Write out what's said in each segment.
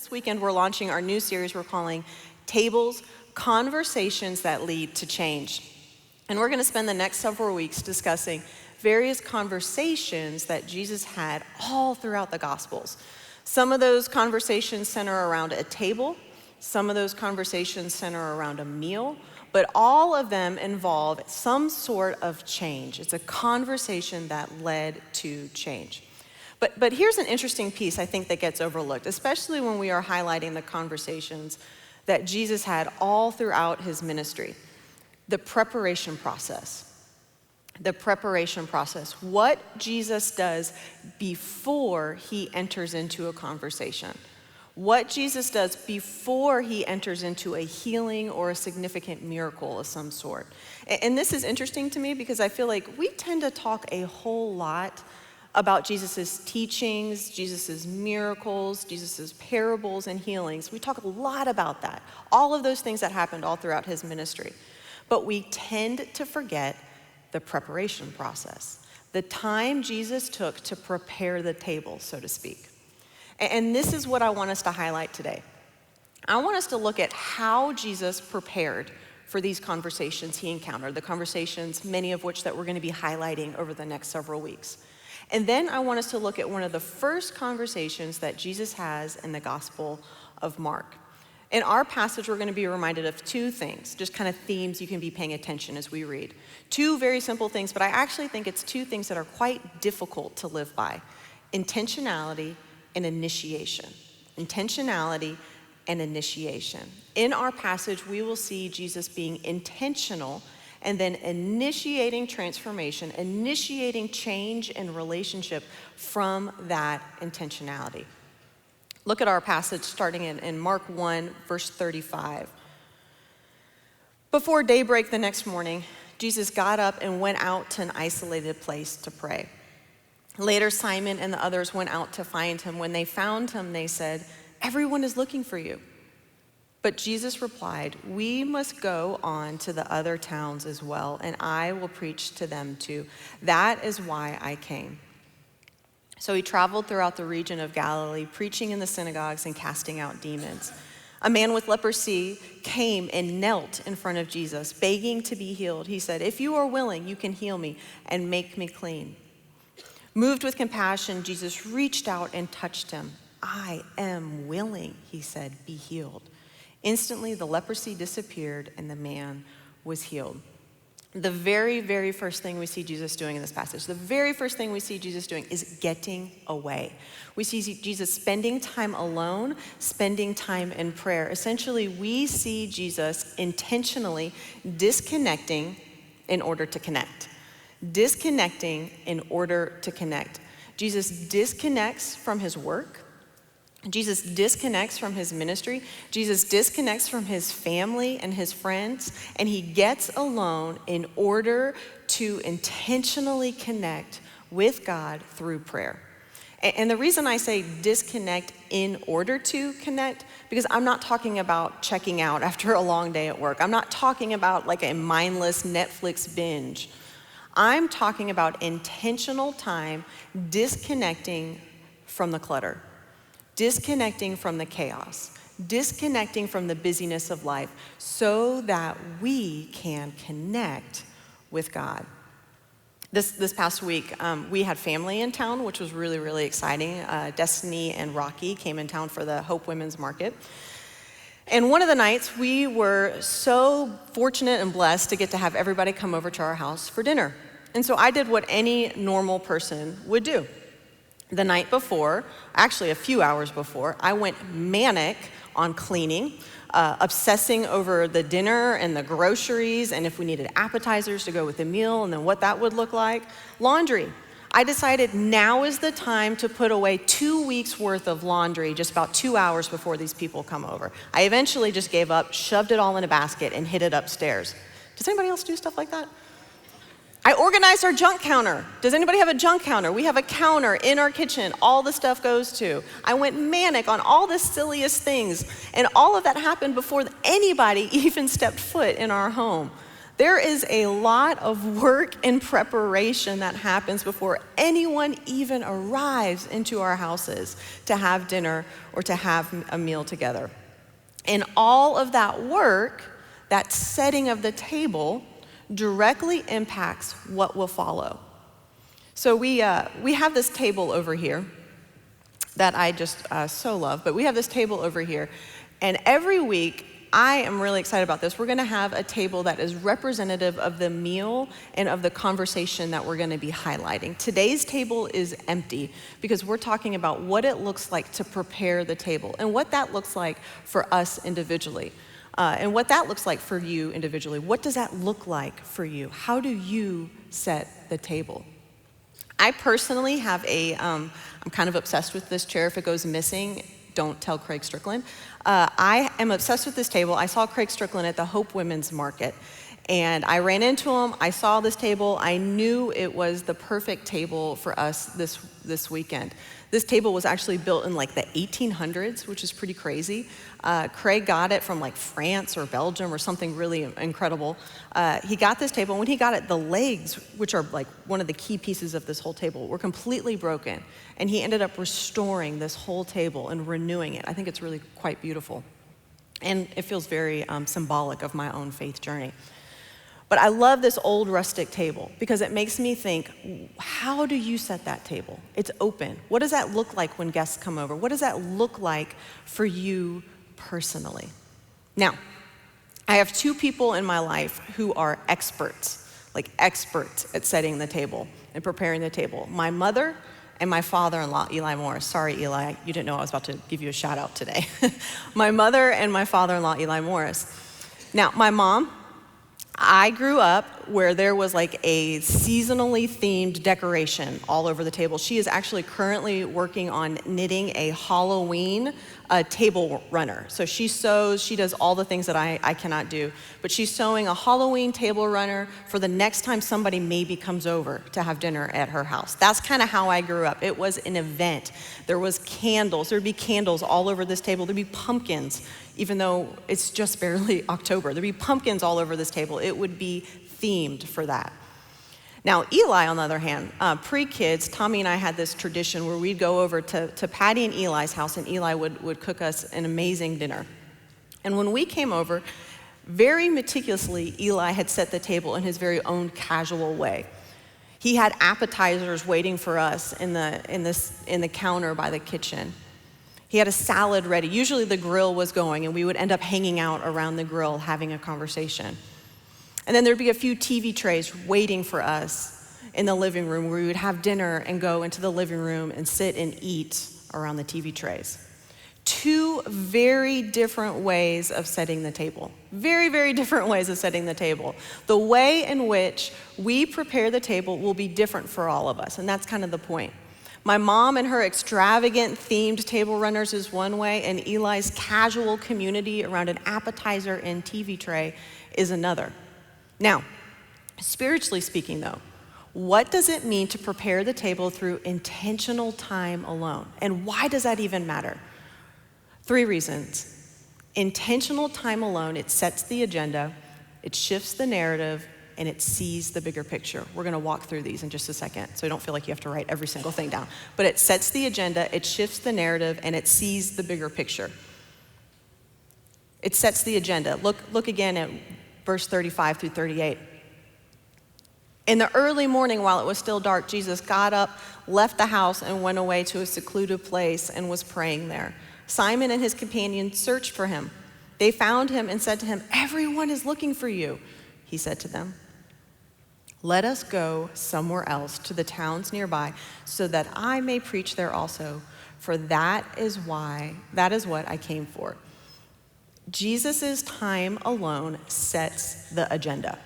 This weekend, we're launching our new series we're calling Tables, Conversations That Lead to Change. And we're going to spend the next several weeks discussing various conversations that Jesus had all throughout the Gospels. Some of those conversations center around a table. Some of those conversations center around a meal. But all of them involve some sort of change. It's a conversation that led to change. But here's an interesting piece I think that gets overlooked, especially when we are highlighting the conversations that Jesus had all throughout his ministry. The preparation process. The preparation process. What Jesus does before he enters into a conversation. What Jesus does before he enters into a healing or a significant miracle of some sort. And this is interesting to me because I feel like we tend to talk a whole lot about Jesus's teachings, Jesus's miracles, Jesus's parables and healings. We talk a lot about that. All of those things that happened all throughout his ministry. But we tend to forget the preparation process. The time Jesus took to prepare the table, so to speak. And this is what I want us to highlight today. I want us to look at how Jesus prepared for these conversations he encountered, the conversations, many of which that we're going to be highlighting over the next several weeks. And then I want us to look at one of the first conversations that Jesus has in the Gospel of Mark. In our passage, we're going to be reminded of two things, just kind of themes you can be paying attention as we read. Two very simple things, but I actually think it's two things that are quite difficult to live by. Intentionality and initiation. Intentionality and initiation. In our passage, we will see Jesus being intentional and then initiating transformation, initiating change and relationship from that intentionality. Look at our passage starting in Mark 1, verse 35. Before daybreak the next morning, Jesus got up and went out to an isolated place to pray. Later, Simon and the others went out to find him. When they found him, they said, "Everyone is looking for you." But Jesus replied, "We must go on to the other towns as well, and I will preach to them too. That is why I came." So he traveled throughout the region of Galilee, preaching in the synagogues and casting out demons. A man with leprosy came and knelt in front of Jesus, begging to be healed. He said, "If you are willing, you can heal me and make me clean." Moved with compassion, Jesus reached out and touched him. "I am willing," he said, "be healed." Instantly, the leprosy disappeared and the man was healed. The very, very first thing we see Jesus doing in this passage, the very first thing we see Jesus doing is getting away. We see Jesus spending time alone, spending time in prayer. Essentially, we see Jesus intentionally disconnecting in order to connect. Disconnecting in order to connect. Jesus disconnects from his work. Jesus disconnects from his ministry. Jesus disconnects from his family and his friends, and he gets alone in order to intentionally connect with God through prayer. And the reason I say disconnect in order to connect, because I'm not talking about checking out after a long day at work. I'm not talking about like a mindless Netflix binge. I'm talking about intentional time disconnecting from the clutter. Disconnecting from the chaos, disconnecting from the busyness of life so that we can connect with God. This past week, we had family in town, which was really, really exciting. Destiny and Rocky came in town for the Hope Women's Market. And one of the nights, we were so fortunate and blessed to get to have everybody come over to our house for dinner. And so I did what any normal person would do. The night before, actually a few hours before, I went manic on cleaning, obsessing over the dinner and the groceries and if we needed appetizers to go with the meal and then what that would look like. Laundry. I decided now is the time to put away 2 weeks worth of laundry just about 2 hours before these people come over. I eventually just gave up, shoved it all in a basket and hid it upstairs. Does anybody else do stuff like that? I organized our junk counter. Does anybody have a junk counter? We have a counter in our kitchen all the stuff goes to. I went manic on all the silliest things, and all of that happened before anybody even stepped foot in our home. There is a lot of work and preparation that happens before anyone even arrives into our houses to have dinner or to have a meal together. And all of that work, that setting of the table, directly impacts what will follow. So we have this table over here that I just so love, but we have this table over here, and every week, I am really excited about this. We're gonna have a table that is representative of the meal and of the conversation that we're gonna be highlighting. Today's table is empty because we're talking about what it looks like to prepare the table and what that looks like for us individually. And what that looks like for you individually. What does that look like for you? How do you set the table? I personally have I'm kind of obsessed with this chair. If it goes missing, don't tell Craig Strickland. I am obsessed with this table. I saw Craig Strickland at the Hope Women's Market, and I ran into him. I saw this table. I knew it was the perfect table for us this weekend. This table was actually built in like the 1800s, which is pretty crazy. Craig got it from like France or Belgium or something really incredible. He got this table, and when he got it, the legs, which are like one of the key pieces of this whole table, were completely broken. And he ended up restoring this whole table and renewing it. I think it's really quite beautiful. And it feels very symbolic of my own faith journey. But I love this old rustic table because it makes me think, how do you set that table? It's open. What does that look like when guests come over? What does that look like for you personally? Now, I have two people in my life who are experts at setting the table and preparing the table. My mother and my father-in-law, Eli Morris. Sorry, Eli, you didn't know I was about to give you a shout out today. My mother and my father-in-law, Eli Morris. Now, my mom, I grew up where there was like a seasonally themed decoration all over the table. She is actually currently working on knitting a Halloween table runner. So she sews, she does all the things that I cannot do, but she's sewing a Halloween table runner for the next time somebody maybe comes over to have dinner at her house. That's kind of how I grew up. It was an event. There was candles, there'd be candles all over this table. There'd be pumpkins, even though it's just barely October. There'd be pumpkins all over this table. It would be themed for that. Now, Eli, on the other hand, pre-kids, Tommy and I had this tradition where we'd go over to Patty and Eli's house, and Eli would cook us an amazing dinner. And when we came over, very meticulously, Eli had set the table in his very own casual way. He had appetizers waiting for us in the counter by the kitchen. He had a salad ready. Usually the grill was going, and we would end up hanging out around the grill having a conversation. And then there'd be a few TV trays waiting for us in the living room where we would have dinner and go into the living room and sit and eat around the TV trays. Two very different ways of setting the table. Very, very different ways of setting the table. The way in which we prepare the table will be different for all of us, and that's kind of the point. My mom and her extravagant themed table runners is one way, and Eli's casual community around an appetizer and TV tray is another. Now, spiritually speaking though, what does it mean to prepare the table through intentional time alone? And why does that even matter? 3 reasons. Intentional time alone, it sets the agenda, it shifts the narrative, and it sees the bigger picture. We're gonna walk through these in just a second, so you don't feel like you have to write every single thing down. But it sets the agenda, it shifts the narrative, and it sees the bigger picture. It sets the agenda. Look again at verse 35 through 38. In the early morning, while it was still dark, Jesus got up, left the house, and went away to a secluded place and was praying there. Simon and his companions searched for him. They found him and said to him, "Everyone is looking for you." He said to them, "Let us go somewhere else to the towns nearby so that I may preach there also, for that is what I came for." Jesus' time alone sets the agenda.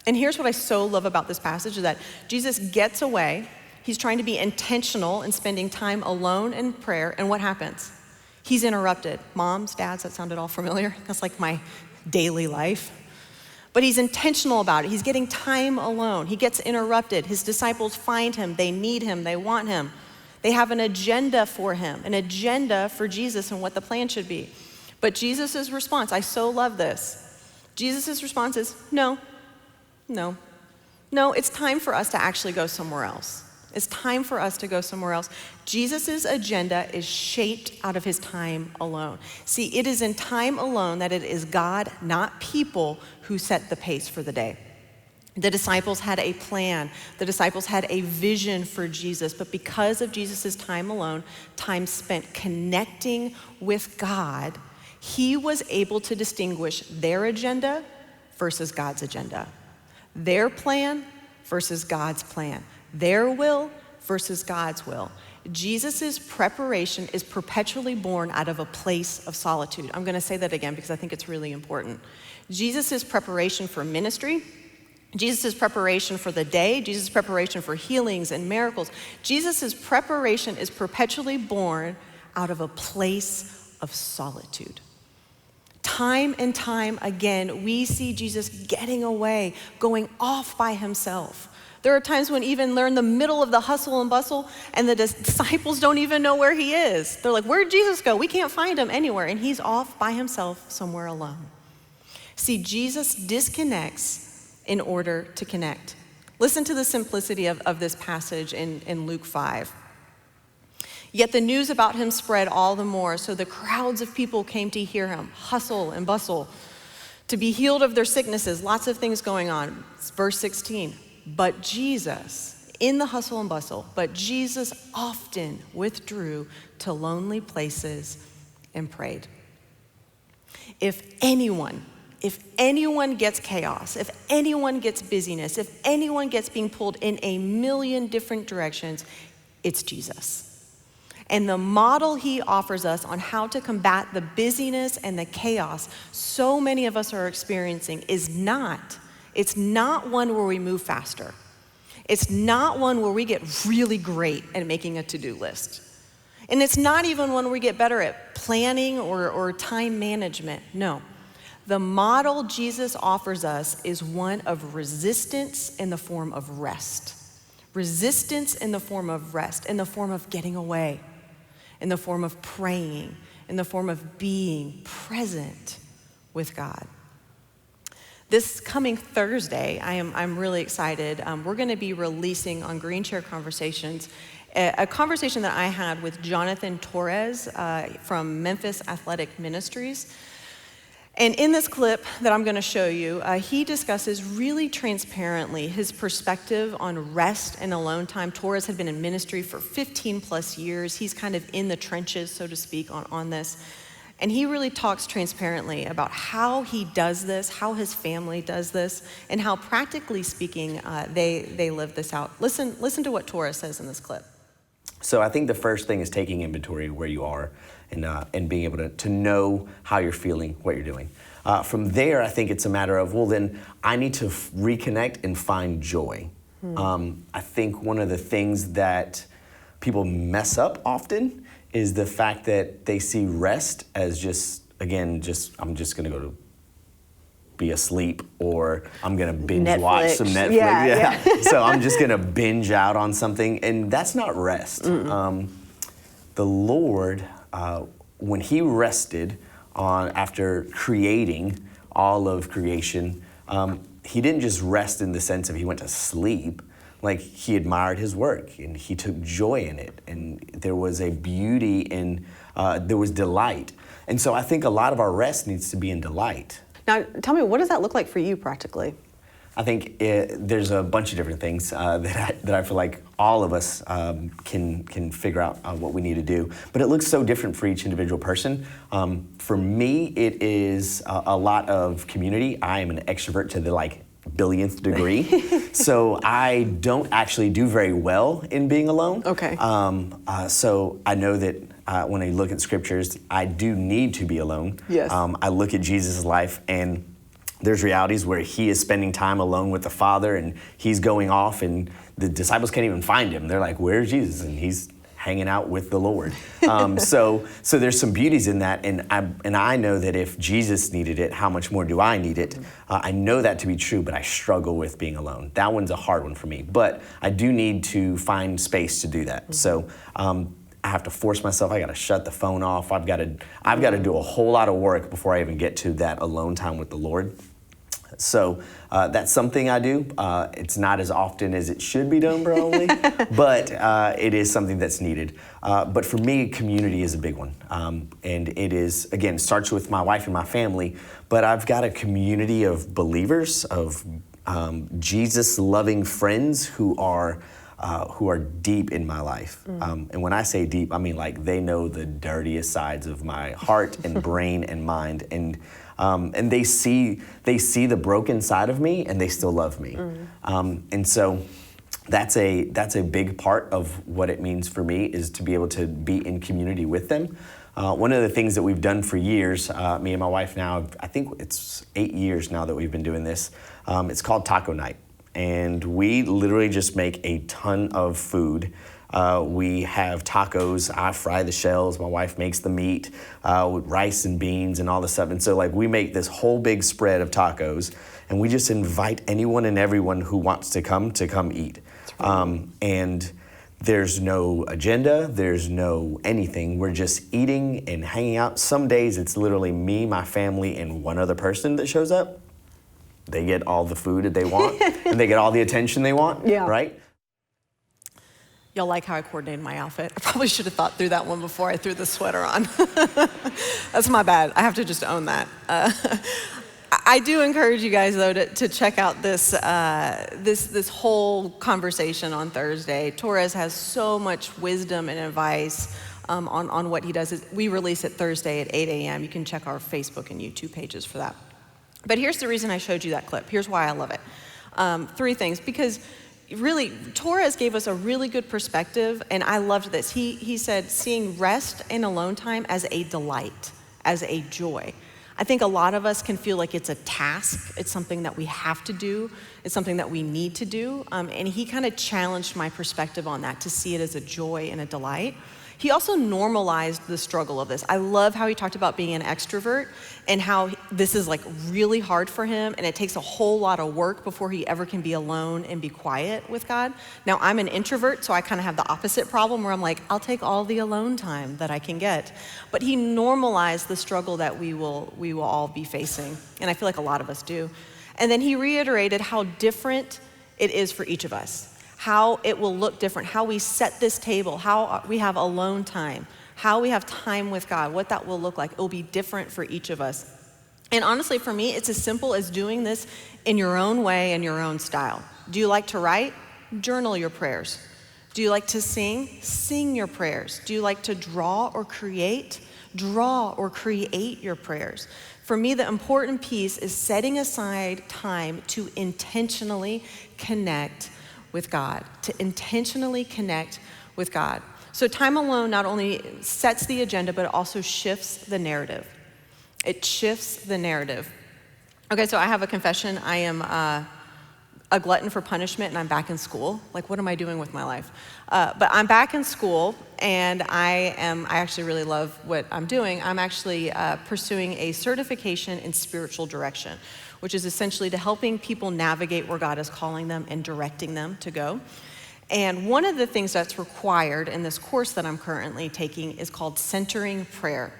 And here's what I so love about this passage is that Jesus gets away. He's trying to be intentional in spending time alone in prayer. And what happens? He's interrupted. Moms, dads, that sounded all familiar? That's like my daily life. But he's intentional about it. He's getting time alone. He gets interrupted. His disciples find him. They need him. They want him. They have an agenda for him, an agenda for Jesus and what the plan should be. But Jesus' response, I so love this. Jesus' response is, no, No. No, it's time for us to actually go somewhere else. It's time for us to go somewhere else. Jesus' agenda is shaped out of his time alone. See, it is in time alone that it is God, not people, who set the pace for the day. The disciples had a plan. The disciples had a vision for Jesus. But because of Jesus' time alone, time spent connecting with God, he was able to distinguish their agenda versus God's agenda. Their plan versus God's plan. Their will versus God's will. Jesus' preparation is perpetually born out of a place of solitude. I'm going to say that again because I think it's really important. Jesus' preparation for ministry, Jesus' preparation for the day, Jesus' preparation for healings and miracles, Jesus' preparation is perpetually born out of a place of solitude. Time and time again, we see Jesus getting away, going off by himself. There are times when even they're in the middle of the hustle and bustle and the disciples don't even know where he is. They're like, where'd Jesus go? We can't find him anywhere. And he's off by himself somewhere alone. See, Jesus disconnects in order to connect. Listen to the simplicity of this passage in Luke 5. Yet the news about him spread all the more, so the crowds of people came to hear him, hustle and bustle, to be healed of their sicknesses, lots of things going on. It's verse 16. But Jesus, in the hustle and bustle, but Jesus often withdrew to lonely places and prayed. If anyone gets chaos, if anyone gets busyness, if anyone gets being pulled in a million different directions, it's Jesus. And the model he offers us on how to combat the busyness and the chaos so many of us are experiencing it's not one where we move faster. It's not one where we get really great at making a to-do list. And it's not even one where we get better at planning or time management. No. The model Jesus offers us is one of resistance in the form of rest. Resistance in the form of rest, in the form of getting away, in the form of praying, in the form of being present with God. This coming Thursday, I'm really excited. We're going to be releasing on Green Chair Conversations a conversation that I had with Jonathan Torres from Memphis Athletic Ministries. And in this clip that I'm going to show you, he discusses really transparently his perspective on rest and alone time. Torres had been in ministry for 15 plus years. He's kind of in the trenches, so to speak, on this. And he really talks transparently about how he does this, how his family does this, and how practically speaking, they live this out. Listen to what Torres says in this clip. So I think the first thing is taking inventory of where you are and being able to know how you're feeling, what you're doing. From there, I think it's a matter of, well, then I need to reconnect and find joy. I think one of the things that people mess up often is the fact that they see rest as I'm just going to go to be asleep, or I'm going to binge watch some Netflix. Yeah. So I'm just going to binge out on something, and that's not rest. The Lord, when he rested after creating all of creation, he didn't just rest in the sense of he went to sleep. Like, he admired his work and he took joy in it, and there was a beauty in, there was delight. And so I think a lot of our rest needs to be in delight. Now, tell me, what does that look like for you practically? I think there's a bunch of different things that I feel like all of us can figure out what we need to do. But it looks so different for each individual person. For me, it is a lot of community. I am an extrovert to the billionth degree. So I don't actually do very well in being alone. Okay. So I know that when I look at scriptures, I do need to be alone. Yes. I look at Jesus' life, and there's realities where he is spending time alone with the Father, and he's going off, and the disciples can't even find him. They're like, where's Jesus? And he's hanging out with the Lord. So there's some beauties in that, and I know that if Jesus needed it, how much more do I need it? I know that to be true, but I struggle with being alone. That one's a hard one for me, but I do need to find space to do that. So I have to force myself. I got to shut the phone off. I've got to do a whole lot of work before I even get to that alone time with the Lord. So that's something I do. It's not as often as it should be done, probably, but it is something that's needed. But for me, community is a big one. And it is, again, starts with my wife and my family, but I've got a community of believers, of Jesus-loving friends who are deep in my life. And when I say deep, I mean like they know the dirtiest sides of my heart and brain and mind. And they see the broken side of me, and they still love me. And so that's a big part of what it means for me, is to be able to be in community with them. One of the things that we've done for years, me and my wife now, I think it's 8 years now that we've been doing this. It's called Taco Night. And we literally just make a ton of food. We have tacos. I fry the shells. My wife makes the meat with rice and beans and all this stuff. And so like we make this whole big spread of tacos, and we just invite anyone and everyone who wants to come eat. And there's no agenda. There's no anything. We're just eating and hanging out. Some days it's literally me, my family, and one other person that shows up. They get all the food that they want, and they get all the attention they want, right? Y'all like how I coordinated my outfit? I probably should have thought through that one before I threw the sweater on. That's my bad. I have to just own that. I do encourage you guys, though, to check out this whole conversation on Thursday. Torres has so much wisdom and advice on what he does. We release it Thursday at 8 a.m. You can check our Facebook and YouTube pages for that. But here's the reason I showed you that clip. Here's why I love it. 3 things. Because really, Torres gave us a really good perspective, and I loved this. He said, seeing rest and alone time as a delight, as a joy. I think a lot of us can feel like it's a task. It's something that we have to do. It's something that we need to do. And he kind of challenged my perspective on that, to see it as a joy and a delight. He also normalized the struggle of this. I love how he talked about being an extrovert and how this is like really hard for him, and it takes a whole lot of work before he ever can be alone and be quiet with God. Now, I'm an introvert, so I kind of have the opposite problem where I'm like, I'll take all the alone time that I can get. But he normalized the struggle that we will all be facing, and I feel like a lot of us do. And then he reiterated how different it is for each of us. How it will look different, how we set this table, how we have alone time, how we have time with God, what that will look like. It will be different for each of us. And honestly, for me, it's as simple as doing this in your own way and your own style. Do you like to write? Journal your prayers. Do you like to sing? Sing your prayers. Do you like to draw or create? Draw or create your prayers. For me, the important piece is setting aside time to intentionally connect with God, to intentionally connect with God. So time alone not only sets the agenda, but it also shifts the narrative. It shifts the narrative. Okay, so I have a confession. I am a glutton for punishment, and I'm back in school. Like, what am I doing with my life? But I'm back in school, and I actually really love what I'm doing. I'm actually pursuing a certification in spiritual direction, which is essentially to helping people navigate where God is calling them and directing them to go. And one of the things that's required in this course that I'm currently taking is called centering prayer.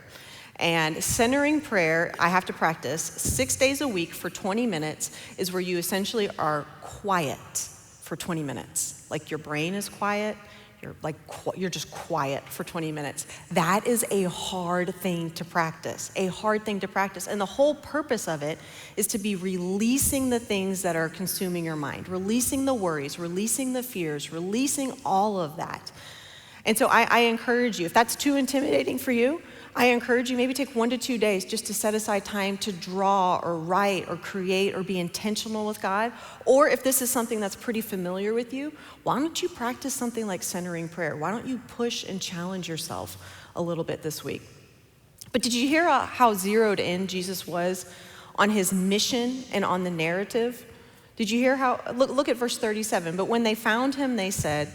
And centering prayer, I have to practice 6 days a week for 20 minutes, is where you essentially are quiet for 20 minutes. Like your brain is quiet, you're just quiet for 20 minutes. That is a hard thing to practice, And the whole purpose of it is to be releasing the things that are consuming your mind, releasing the worries, releasing the fears, releasing all of that. And so I encourage you, if that's too intimidating for you, I encourage you maybe take 1 to 2 days just to set aside time to draw or write or create or be intentional with God. Or if this is something that's pretty familiar with you, why don't you practice something like centering prayer? Why don't you push and challenge yourself a little bit this week? But did you hear how zeroed in Jesus was on his mission and on the narrative? Did you hear how, look at verse 37. But when they found him, they said,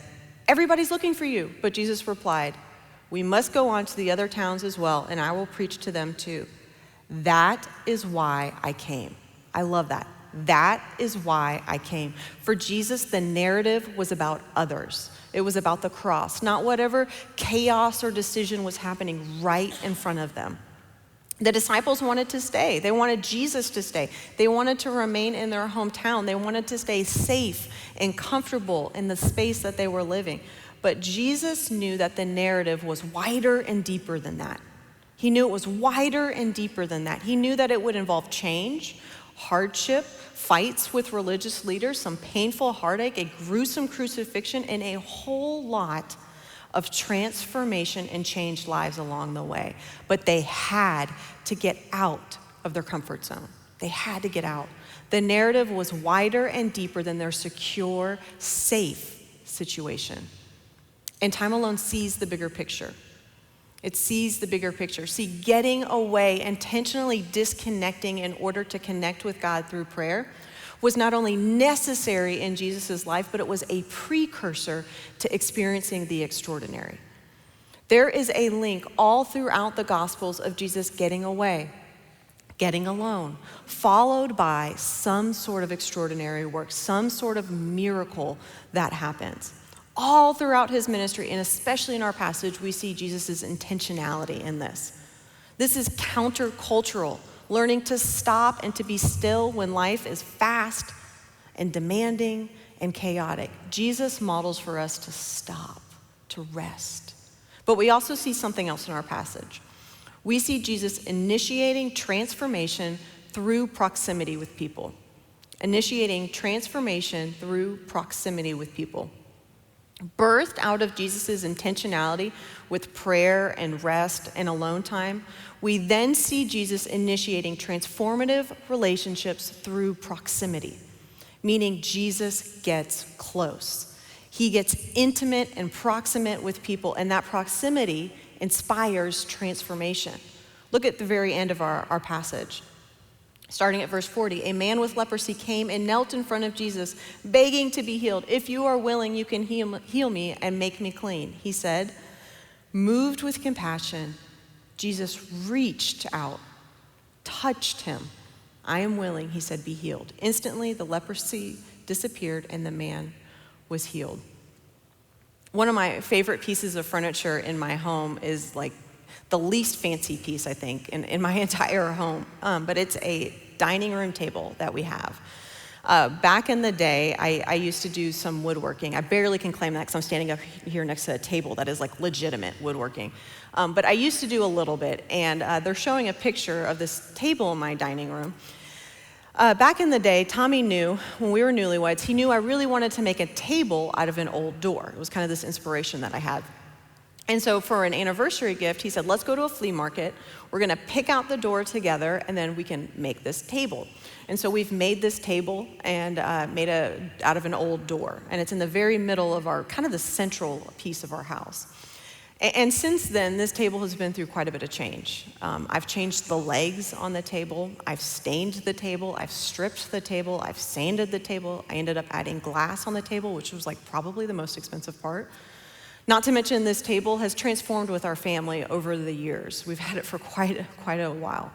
"Everybody's looking for you." But Jesus replied, "We must go on to the other towns as well, and I will preach to them too. That is why I came." I love that. That is why I came. For Jesus, the narrative was about others. It was about the cross, not whatever chaos or decision was happening right in front of them. The disciples wanted to stay. They wanted Jesus to stay. They wanted to remain in their hometown. They wanted to stay safe and comfortable in the space that they were living. But Jesus knew that the narrative was wider and deeper than that. He knew it was wider and deeper than that. He knew that it would involve change, hardship, fights with religious leaders, some painful heartache, a gruesome crucifixion, and a whole lot of transformation and changed lives along the way. But they had to get out of their comfort zone. They had to get out. The narrative was wider and deeper than their secure, safe situation. And time alone sees the bigger picture. It sees the bigger picture. See, getting away, intentionally disconnecting in order to connect with God through prayer was not only necessary in Jesus' life, but it was a precursor to experiencing the extraordinary. There is a link all throughout the Gospels of Jesus getting away, getting alone, followed by some sort of extraordinary work, some sort of miracle that happens. All throughout his ministry, and especially in our passage, we see Jesus' intentionality in this. This is countercultural, learning to stop and to be still when life is fast and demanding and chaotic. Jesus models for us to stop, to rest. But we also see something else in our passage. We see Jesus initiating transformation through proximity with people. Initiating transformation through proximity with people. Birthed out of Jesus' intentionality with prayer and rest and alone time, we then see Jesus initiating transformative relationships through proximity, meaning Jesus gets close. He gets intimate and proximate with people, and that proximity inspires transformation. Look at the very end of our passage. Starting at verse 40, a man with leprosy came and knelt in front of Jesus, begging to be healed. If you are willing, you can heal me and make me clean, he said. Moved with compassion, Jesus reached out, touched him. I am willing, he said, be healed. Instantly, the leprosy disappeared and the man was healed. One of my favorite pieces of furniture in my home is like the least fancy piece, I think, in my entire home. But it's a dining room table that we have. Back in the day, I used to do some woodworking. I barely can claim that because I'm standing up here next to a table that is like legitimate woodworking. But I used to do a little bit, and they're showing a picture of this table in my dining room. Back in the day, Tommy knew, when we were newlyweds, he knew I really wanted to make a table out of an old door. It was kind of this inspiration that I had. And so for an anniversary gift, he said, let's go to a flea market. We're gonna pick out the door together, and then we can make this table. And so we've made this table and made out of an old door. And it's in the very middle of our, kind of the central piece of our house. And since then, this table has been through quite a bit of change. I've changed the legs on the table. I've stained the table. I've stripped the table. I've sanded the table. I ended up adding glass on the table, which was like probably the most expensive part. Not to mention, this table has transformed with our family over the years. We've had it for quite a while.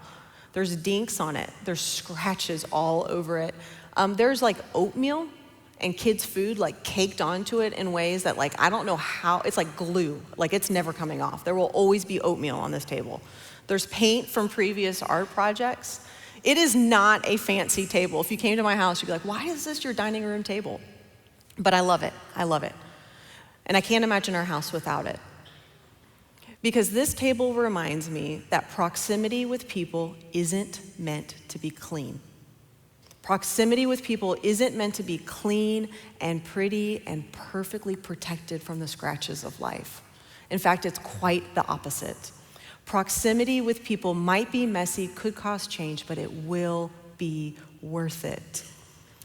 There's dinks on it. There's scratches all over it. There's like oatmeal and kids' food like caked onto it in ways that like, I don't know how, it's like glue. Like it's never coming off. There will always be oatmeal on this table. There's paint from previous art projects. It is not a fancy table. If you came to my house, you'd be like, why is this your dining room table? But I love it. I love it. And I can't imagine our house without it. Because this table reminds me that proximity with people isn't meant to be clean. Proximity with people isn't meant to be clean and pretty and perfectly protected from the scratches of life. In fact, it's quite the opposite. Proximity with people might be messy, could cause change, but it will be worth it.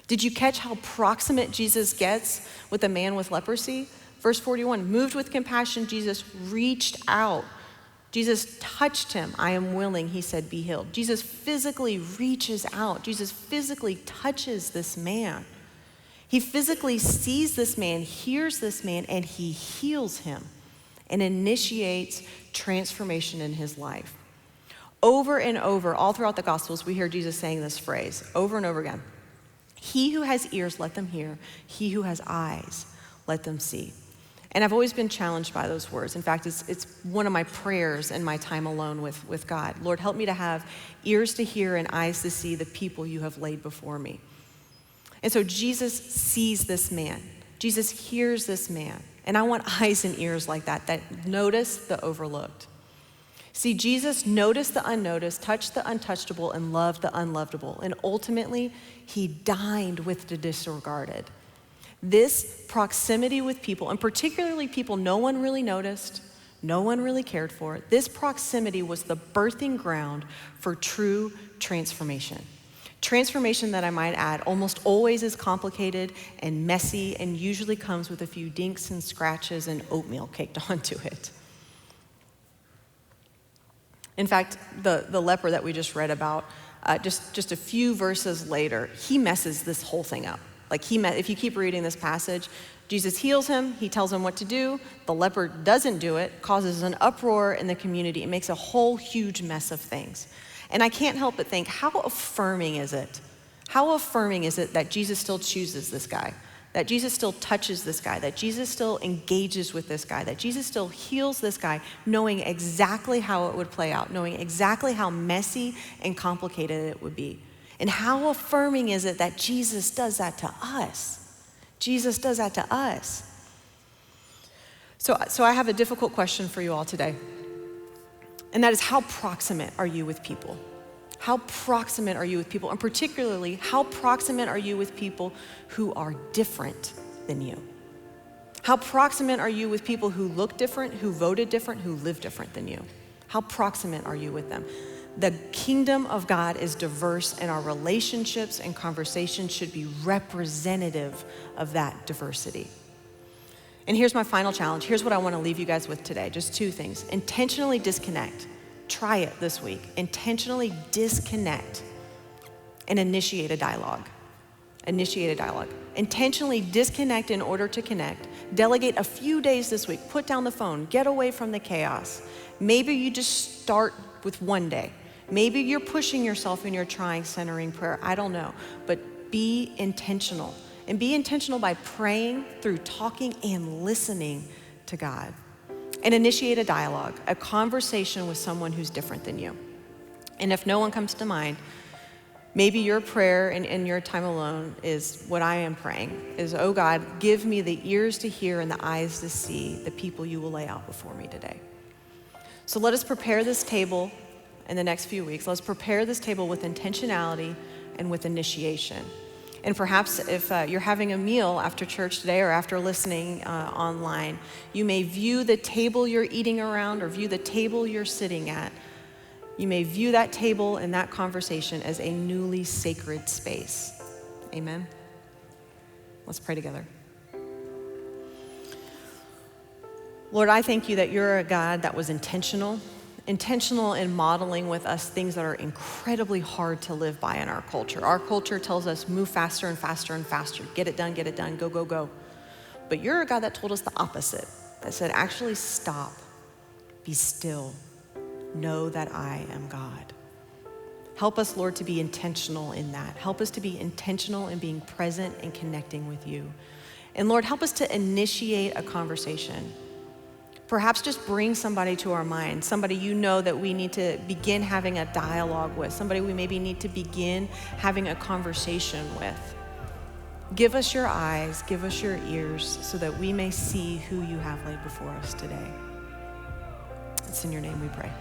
Did you catch how proximate Jesus gets with the man with leprosy? Verse 41, moved with compassion, Jesus reached out. Jesus touched him. I am willing, he said, be healed. Jesus physically reaches out. Jesus physically touches this man. He physically sees this man, hears this man, and he heals him and initiates transformation in his life. Over and over, all throughout the Gospels, we hear Jesus saying this phrase over and over again. He who has ears, let them hear. He who has eyes, let them see. And I've always been challenged by those words. In fact, it's one of my prayers in my time alone with God. Lord, help me to have ears to hear and eyes to see the people you have laid before me. And so Jesus sees this man. Jesus hears this man. And I want eyes and ears like that notice the overlooked. See, Jesus noticed the unnoticed, touched the untouchable, and loved the unlovable. And ultimately, he dined with the disregarded. This proximity with people, and particularly people no one really noticed, no one really cared for, this proximity was the birthing ground for true transformation. Transformation that I might add almost always is complicated and messy and usually comes with a few dinks and scratches and oatmeal caked onto it. In fact, the leper that we just read about, just a few verses later, he messes this whole thing up. If you keep reading this passage, Jesus heals him, he tells him what to do, the leper doesn't do it, causes an uproar in the community, it makes a whole huge mess of things. And I can't help but think, how affirming is it? How affirming is it that Jesus still chooses this guy? That Jesus still touches this guy? That Jesus still engages with this guy? That Jesus still heals this guy, knowing exactly how it would play out, knowing exactly how messy and complicated it would be? And how affirming is it that Jesus does that to us? Jesus does that to us. So I have a difficult question for you all today. And that is, how proximate are you with people? How proximate are you with people? And particularly, how proximate are you with people who are different than you? How proximate are you with people who look different, who voted different, who live different than you? How proximate are you with them? The kingdom of God is diverse, and our relationships and conversations should be representative of that diversity. And here's my final challenge. Here's what I want to leave you guys with today. Just two things. Intentionally disconnect. Try it this week. Intentionally disconnect and initiate a dialogue. Initiate a dialogue. Intentionally disconnect in order to connect. Delegate a few days this week. Put down the phone. Get away from the chaos. Maybe you just start with one day. Maybe you're pushing yourself and you're trying centering prayer. I don't know. But be intentional. And be intentional by praying, through talking and listening to God. And initiate a dialogue, a conversation with someone who's different than you. And if no one comes to mind, maybe your prayer in your time alone is what I am praying, is, oh God, give me the ears to hear and the eyes to see the people you will lay out before me today. So let us prepare this table in the next few weeks. Let's prepare this table with intentionality and with initiation. And perhaps if you're having a meal after church today or after listening online, you may view the table you're eating around or view the table you're sitting at. You may view that table and that conversation as a newly sacred space. Amen? Let's pray together. Lord, I thank you that you're a God that was intentional in modeling with us things that are incredibly hard to live by in our culture. Our culture tells us move faster and faster and faster. Get it done, go, go, go. But you're a God that told us the opposite, that said, actually stop, be still, know that I am God. Help us, Lord, to be intentional in that. Help us to be intentional in being present and connecting with you. And Lord, help us to initiate a conversation. Perhaps just bring somebody to our mind, somebody you know that we need to begin having a dialogue with, somebody we maybe need to begin having a conversation with. Give us your eyes, give us your ears, so that we may see who you have laid before us today. It's in your name we pray.